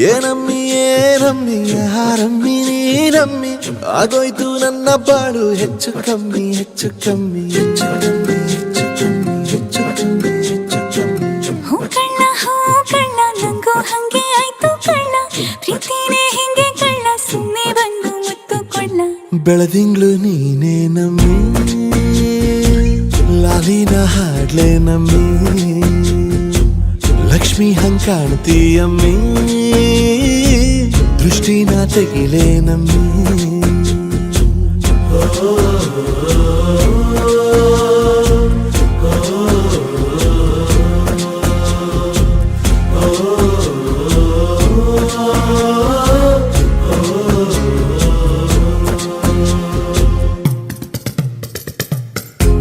ಏನಮ್ಮಿ ಏನಮ್ಮಿ ಯಾರಮ್ಮಿ ನೀನಮ್ಮಿ ಆಗೋಯ್ತು ನನ್ನ ಬಾಳು ಹೆಚ್ಚು ಕಮ್ಮಿ ಹೆಚ್ಚು ಕಮ್ಮಿ ಹೆಚ್ಚು ಕಮ್ಮಿ ಹೆಚ್ಚು ಕಮ್ಮಿ ಹೆಚ್ಚು ಕಮ್ಮಿ ಹೆಚ್ಚು ಕಮ್ಮಿ ಹೂ ಕಳ್ಳ ನಂಗೂ ಹಂಗೆ ಆಯ್ತು ಕಳ್ಳ ಪ್ರೀತಿನೇ ಹಿಂಗೆ ಕಳ್ಳ ಸುಮ್ಮನೆ ಬಂದು ಮುತ್ತು ಕೊಳ್ಳ ಬೆಳದಿಂಗ್ಳು ನೀನೇ ನಮ್ಮಿ ಲಾಲಿನ ಹಾಡ್ಲೆ ನಮ್ಮಿ ಲಕ್ಷ್ಮಿ ಹಂಗ್ ಕಾಣ್ತೀಯಮ್ಮಿ ದೃಷ್ಟಿನ ತೆಗಿಲೇ ನಮ್ಮಿ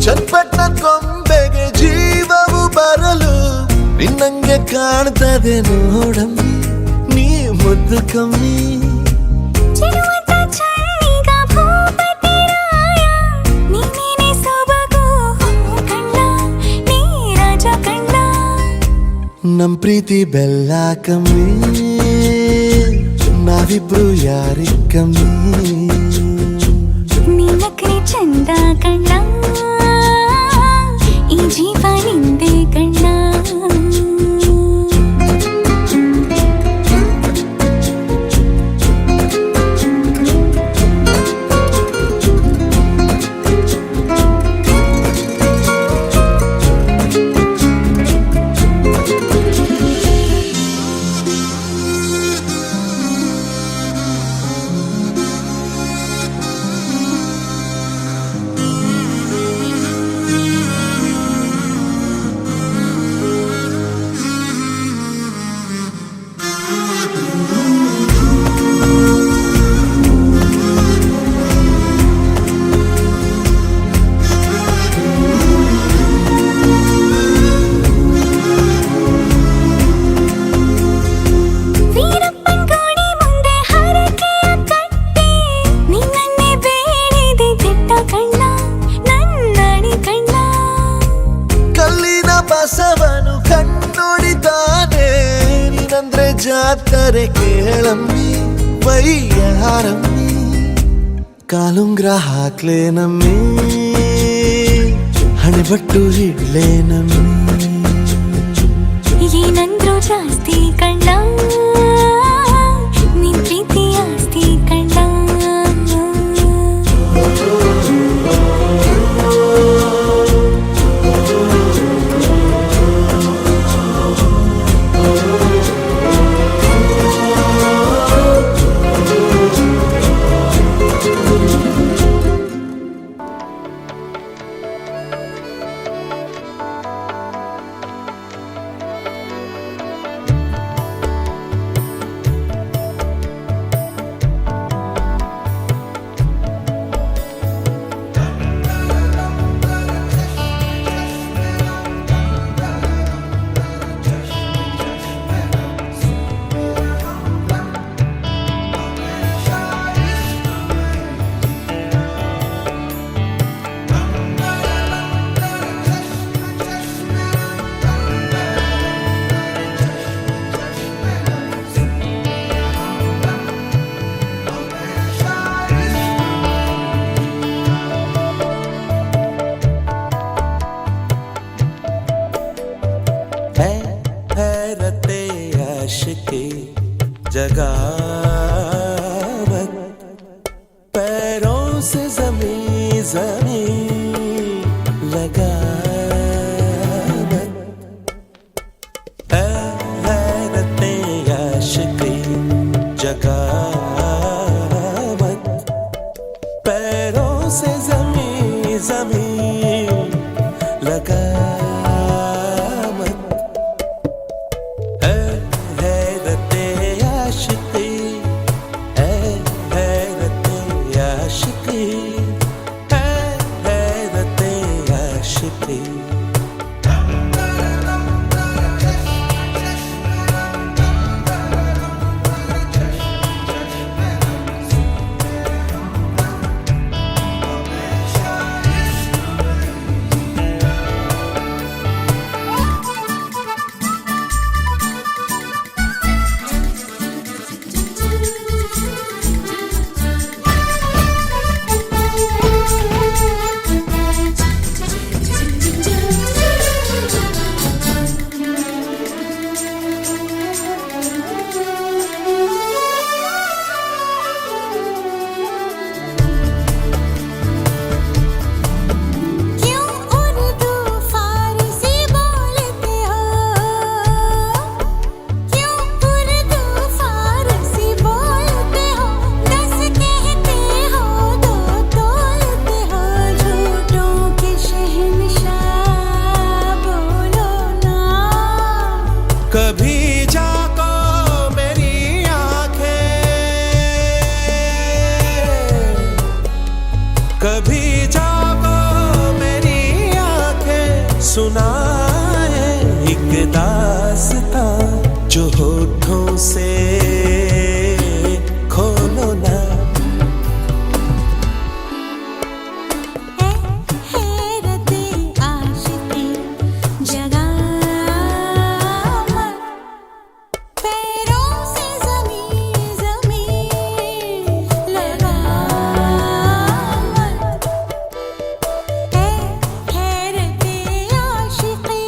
ಚಟ್ಪಟ್ಟ ಗೊಂಬೆಗೆ ಜೀವವು ಬರಲು ನಿನ್ನಂಗೆ ಕಾಣ್ತದೆ ನೋಡಮ್ಮಿ ನೀ ಮುದ್ದು ಕಮ್ಮಿ ನಮ್ ಪ್ರೀತಿ ಬೆಲ್ಲ ಕಮ್ಮಿ ನಾವಿಬ್ರು ಯಾರಿ ಕಮ್ಮಿ ನೀನಕ್ರೆ ಚಂದ ಕಣ್ಣ ಈ ಜೀವ ನಿಂದೆ ಕಣ್ಣ ಬಸವನು ಕಣ್ಣುಡಿತಾನೆ ನೀನಂದ್ರೆ ಜಾತ್ರೆ ಕೇಳಮ್ಮಿ ವೈಯಾರಮ್ಮಿ ಕಾಲುಂಗ್ರ ಹಾಕ್ಲೇ ನಮ್ಮಿ ಹಣೆಬಟ್ಟು ಇಡ್ಲೇ ನಮ್ಮಿ ಏನಂದ್ರು ಜಾಸ್ತಿ ಕಣ್ಣ ನಿನ್ ಪ್ರೀತಿ ಆಸ್ತಿ ಕಣ್ಣ जगावत पैरों से जमीन जमीन लगावत हैरते आशिकी जगावत पैरों से जमीन जमीन लगावत सुनाए एक दास्तां जो होठों से खोलो ना। हैरते आशिकी जगा मत, पैरों से ज़मीं ज़मीं लगा मत। हैरते आशिकी,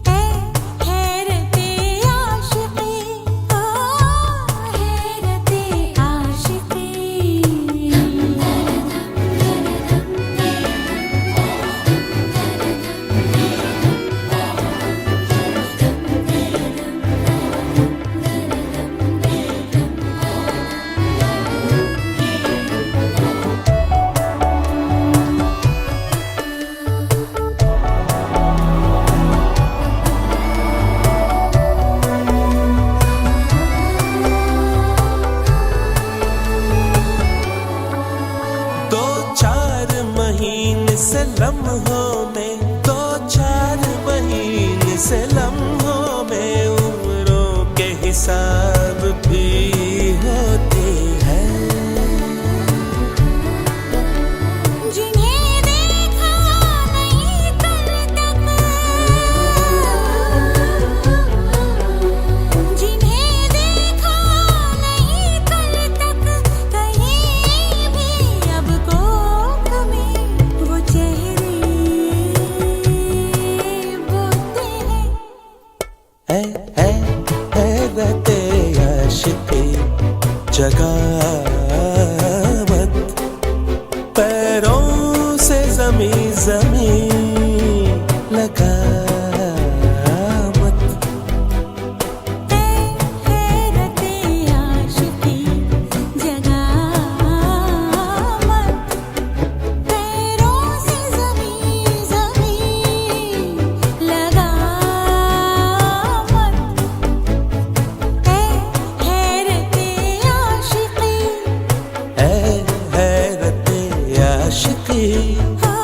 हैरते आशिकी, ओ हैरते आशिकी। दो चार महीने से लम्हों में, दो चार महीने से लम्हों में उम्रों के हिसाब भी होते हैं। जिन्हें देखा नहीं कल तक, जिन्हें देखा नहीं कल तक, कहीं भी अब कोख में वो चेहरे बोते हैं। हैरते आशिकी जगा मत, पैरों से ज़मीं ज़मीं लगा मत। हैरते आशिकी जगा मत, पैरों से ज़मीं ज़मीं लगा मत। हैरते आशिकी, हैरते आशिकी ओ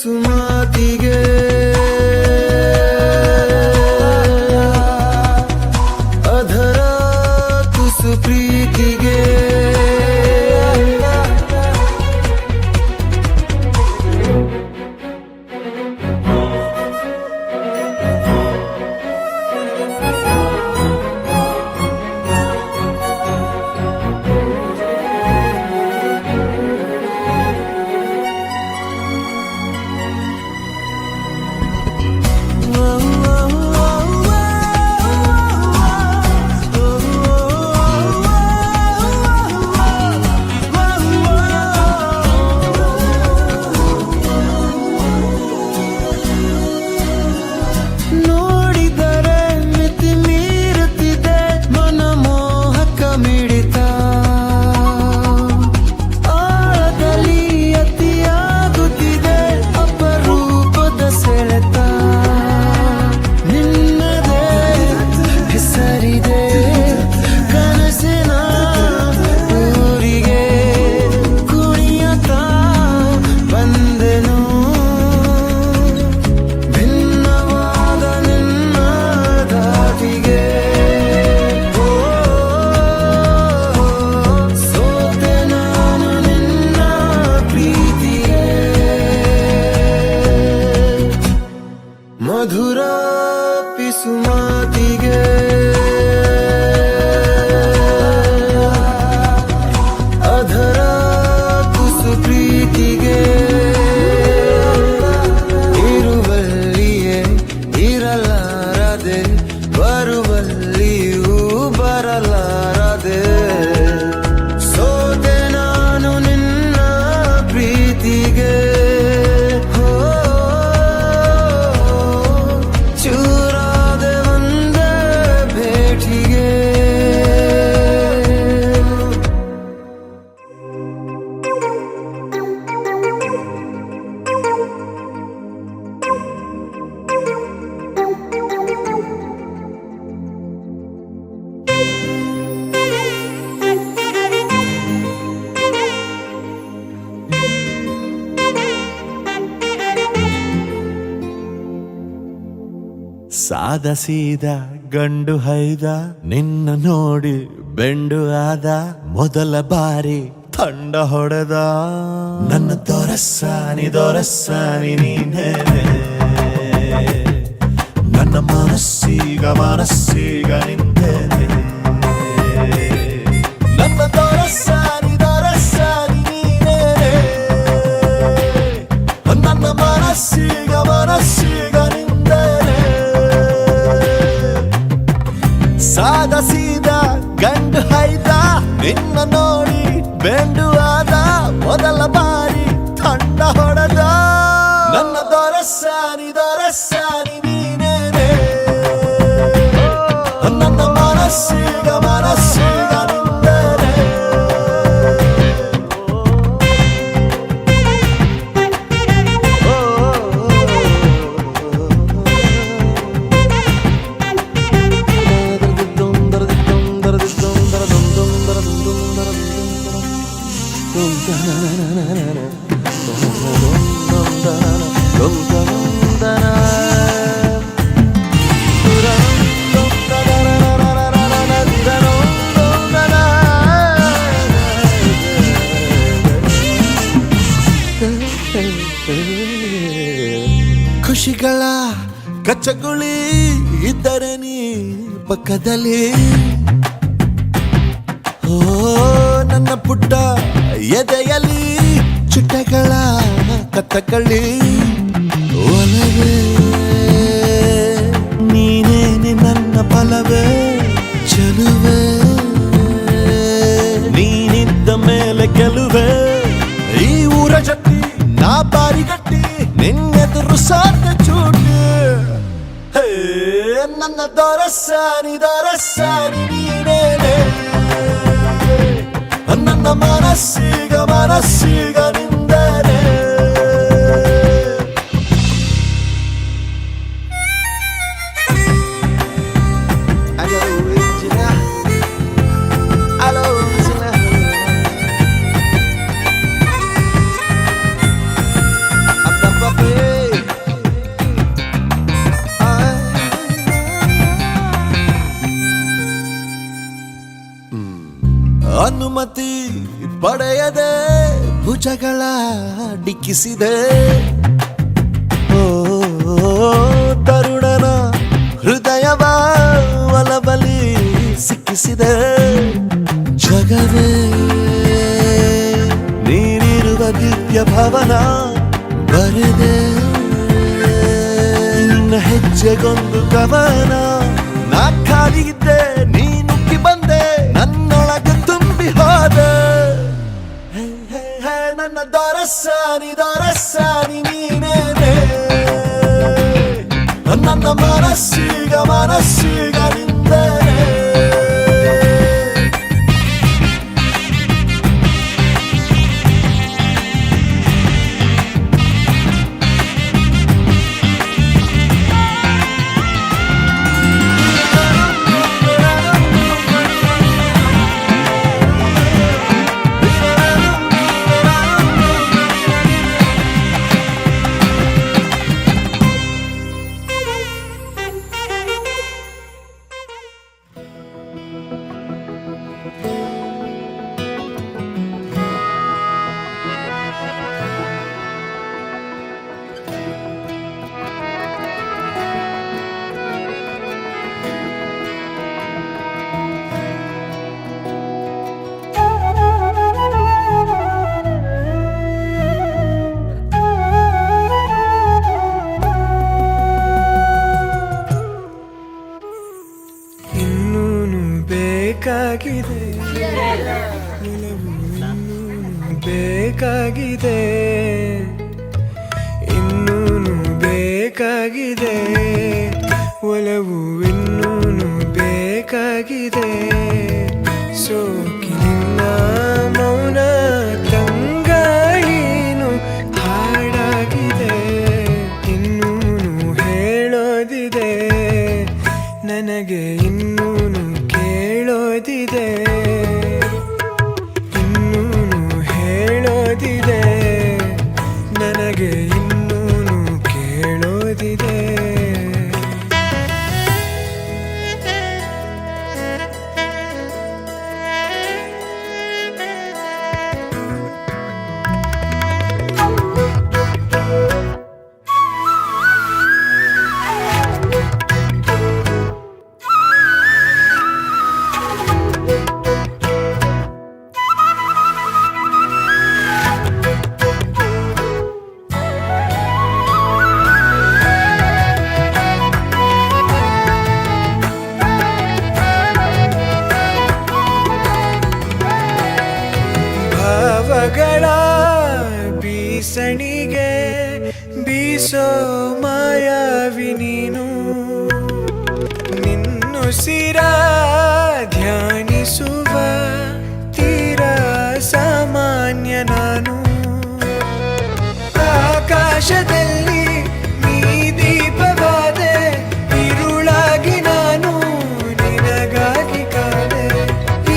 ಪಿಸು ಮಾತಿಗೆ ಅಧರ ತುಸು ಪ್ರೀತಿಗೆ ನೋಡಿದರೆ ಮಿತಿ ಮೀರುತ್ತಿದೆ ಮನಮೋಹಕ ಮಿಡಿತ ಆಳದಲ್ಲಿ ಅತಿಯಾಗುತ್ತಿದೆ ಅಪರೂಪದ ಸೆಳೆತ ನಿನ್ನದೇ ಹೆಸರಿದೆ ಕನಸಿನ ಊರಿಗೆ ಕುಣಿಯತ ಬಂದೆನು ಭಿನ್ನವಾದ ನಿನ್ನ ದಾಟಿಗೆ ಸೋತೆ ನಾನು ನಿನ್ನ ಪ್ರೀತಿಗೆ ಮಧುರ ಪಿಸು ಮಾತಿಗೆ ಅಧರ ತುಸು ಪ್ರೀತಿಗೆ ಇರುವಲ್ಲಿಯೇ ಇರಲಾರದೆ ಬರುವಲ್ಲಿಯೂ ಬರಲಾರದೆ ಸೋತೆ ನಾನು ನಿನ್ನ ಪ್ರೀತಿಗೆ ಚೂರಾದೆ ಒಂದೇ ಭೇಟಿಗೆ ಸಾದ ಸೀದ ಗಂಡು ಹೈದ ನಿನ್ನ ನೋಡಿ ಬೆಂಡು ಆದ ಮೊದಲ ಬಾರಿ ತಂಡ ಹೊಡೆದ ನನ್ನ ದೊರಸ್ಸಾನಿ ನೀನೇ ನನ್ನ ಮನಸ್ಸೀಗ ನಿಂದೇನೆ ನನ್ನ ದೊರಸ್ಸಾನಿ ನೀನೇ ನನ್ನ ಮನಸ್ಸೀಗ ನಿಂದೇನೆ ಸಾದ ಸೀದ ಗಂಡು ಹೈದ ನಿನ್ನ ನೋಡಿ ಬೆಂಡು ಆದ ಮೊದಲ ಬಾರಿ ತಂಡ ಹೊಡೆದ ನನ್ನ ದೊರಸ್ಸಾನಿ ನೀನೇನೆ ನನ್ನ ಮನಸ್ಸೀಗ ನಿಂದೇನೆ ಖುಷಿಗಳ ಕಚ್ಚಗುಳಿ ಇದ್ದರೆ ನೀ ಪಕ್ಕದಲ್ಲಿ ಓ ನನ್ನ ಪುಟ್ಟ ಎದೆಯಲ್ಲಿ ಚುಟ್ಟಗಳ ಕತ್ತಕಳಿ ಒಲವೇ ನೀನೇನೆ ನನ್ನ ಬಲವೇ ಚೆಲುವೆ ನೀನಿದ್ದ ಮೇಲೆ ಗೆಲುವೆ ಈ ಊರ ಜಟ್ಟಿ ನಾ ಬಾರಿಗಟ್ಟಿ ನಿನ್ನೆದುರು ಸಾರ್ಥ ಚೂಟಿ ಹೇ ನನ್ನ ದೊರಸ್ಸಾನಿ ನೀನೇನೆ ನನ್ನ ಮನಸ್ಸೀಗ ನಿಂದರೆ ಪಡೆಯದೆ ಭುಜಗಳ ಡಿಕ್ಕಿಸಿದೆ. ಓ ತರುಣನ ಹೃದಯವ ಒಲಬಲಿ ಸಿಕ್ಕಿಸಿದೆ. ಜಗವೇ ನೀನಿರುವ ದಿವ್ಯ ಭವನ ಬರೆದೆ ನಿನ್ನ ಹೆಜ್ಜೆಗೊಂದು ಕವನ. ನಾ ಖಾಲಿ ಇದ್ದೆ ನೀನುಕ್ಕಿ ಬಂದೆ ನನ್ನೊಳಗೆ ತುಂಬಿ ಹೋದೆ. ಹೇ ಹೇ ಹೇ ನನ್ನ ದೊರಸಾನಿ ನೀನೇನೆ. ನನ್ನ ಮನಸ್ಸೀಗ ನಿಂದೇನೆ. ಬೇಕಾಗಿದೆ ಬೇಕಾಗಿದೆ ಇನ್ನೂನು ಬೇಕಾಗಿದೆ ಒಲವು ಇನ್ನೂನು ಬೇಕಾಗಿದೆ. ಸೋಕಿನಿನ್ನ ಮೌನ ತಂಗಾಳಿನು ಹಾಡಾಗಿದೆ. ಇನ್ನೂನು ಹೇಳೋದಿದೆ ನನಗೆ ಇನ್ನೂನು ಕೇಳೋದಿದೆ. ಇನ್ನೂನು ಹೇಳೋದಿದೆ ನನಗೆ ಇನ್ನೂನು ಕೇಳೋದಿದೆ. ಭಾವಗಳ ಬೀಸಣಿಗೆ ಬೀಸೋ ಮಾಯಾವಿ ನೀನು. ನಿನ್ನುಸಿರ ಧ್ಯಾನಿಸುವ ತೀರ ಸಾಮಾನ್ಯ ನಾನು. ಆಕಾಶದಲ್ಲಿ ನೀ ದೀಪವಾದೆ ഇരുಳಾಗಿ ನಾನು ನಿನಗಾಗಿ ಕಾದೆ.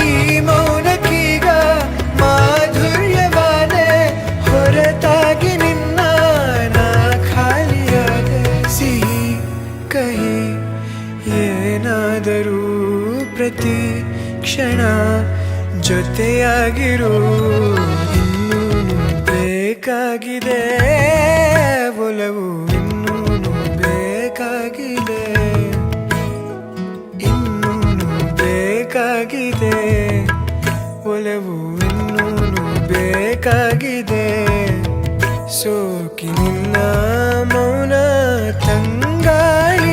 ಈ ಮೌನಕ್ಕೀಗ ಮಾಧುರ್ಯವಾದೆ ಹೊರತಾಗಿ ನಿನ್ನ ನಾ ಖಾಲಿಯಾದೆ. ಸಿಹಿ ಕಹಿ ಏನಾದರೂ ಪ್ರತಿ ಕ್ಷಣ ಜೊತೆಯಾಗಿರು. ಇನ್ನೂನು ಬೇಕಾಗಿದೆ ಒಲವು ಇನ್ನೂನು ಬೇಕಾಗಿದೆ. ಇನ್ನೂನು ಬೇಕಾಗಿದೆ ಒಲವು ಇನ್ನೂನು ಬೇಕಾಗಿದೆ. ಸೋಕಿನಿನ್ನ ಮೌನ ತಂಗಾಳಿ